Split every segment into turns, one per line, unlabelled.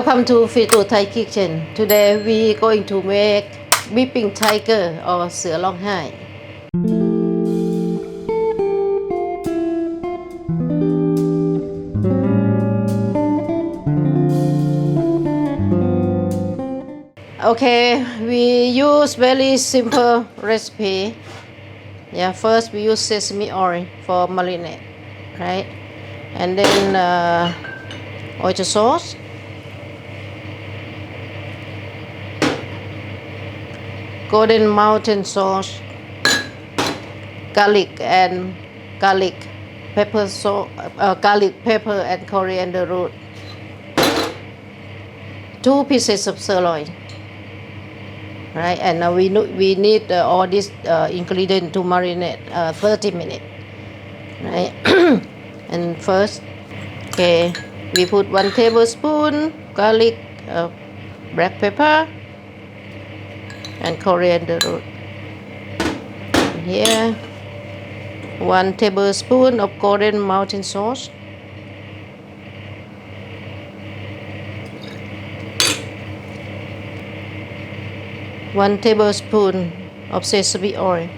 Welcome to Fitous Thai Kitchen. Today we going to make weeping tiger or Sirloin. Okay, we use very simple recipe. Yeah, first we use sesame oil for marinade, right? And then oyster sauce, golden mountain sauce, garlic pepper garlic pepper and coriander root, 2 pieces of sirloin, right? And now we need all this ingredient to marinate 30 minutes, right? And first, okay, we put 1 tablespoon garlic, black pepper and coriander root. And here 1 tablespoon of golden mountain sauce, one tablespoon of sesame oil,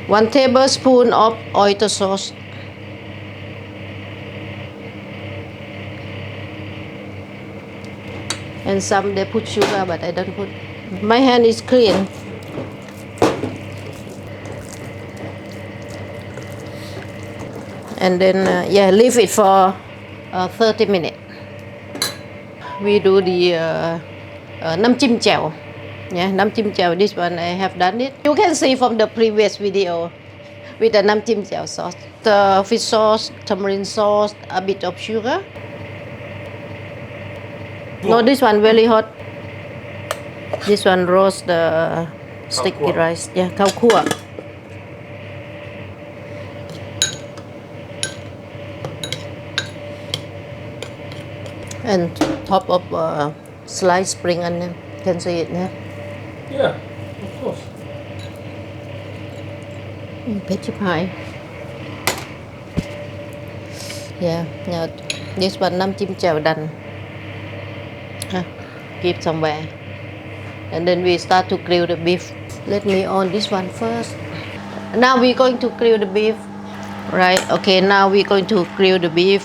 1 tablespoon of oyster sauce, and some they put sugar, but I don't put. My hand is clean. And then leave it for 30 minutes. We do the nam chim jaeow. Yeah, nam chim jaeow. This one I have done it. You can see from the previous video with the nam chim jaeow sauce, the fish sauce, tamarind sauce, a bit of sugar. No, this one very hot. This one roast the sticky rice. Yeah, khao khua. And top of sliced spring onion. Can see it now.
Yeah, of course.
Picture pie. Yeah, now this one nam chim jaeow done. Keep somewhere. And then we start to grill the beef. Let me on this one first. Now we're going to grill the beef. Right, okay, now we're going to grill the beef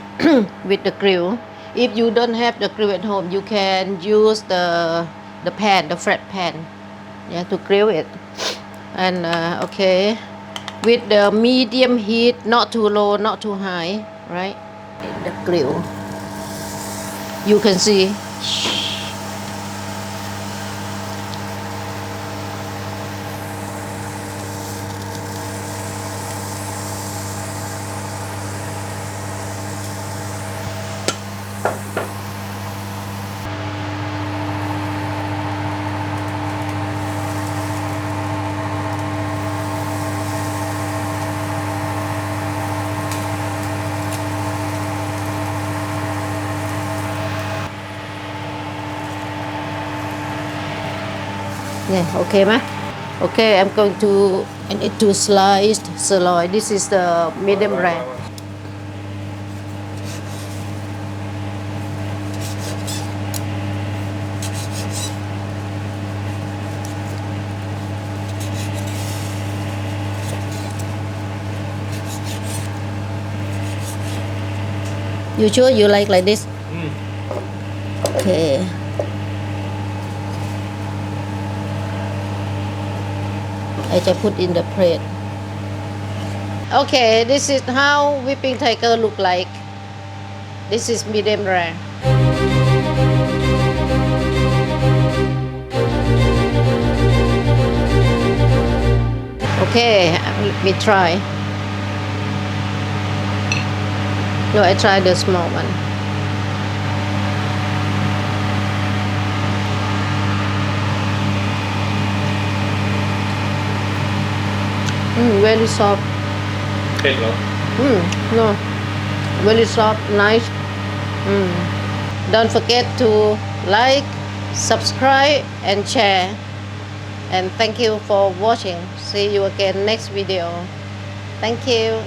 with the grill. If you don't have the grill at home, you can use the pan, the flat pan, yeah, to grill it. And okay, with the medium heat, not too low, not too high, right? The grill, you can see. Yeah, okay, ma? Okay, I'm going to, I need to slice sirloin. This is the medium rare. You sure you like this? Okay. I just put in the plate. Okay, this is how whipping tiger look like. This is medium rare. Okay, let me try. No, I try the small one. Very soft. No, very soft, nice. Don't forget to like, subscribe and share. And thank you for watching. See you again next video. Thank you.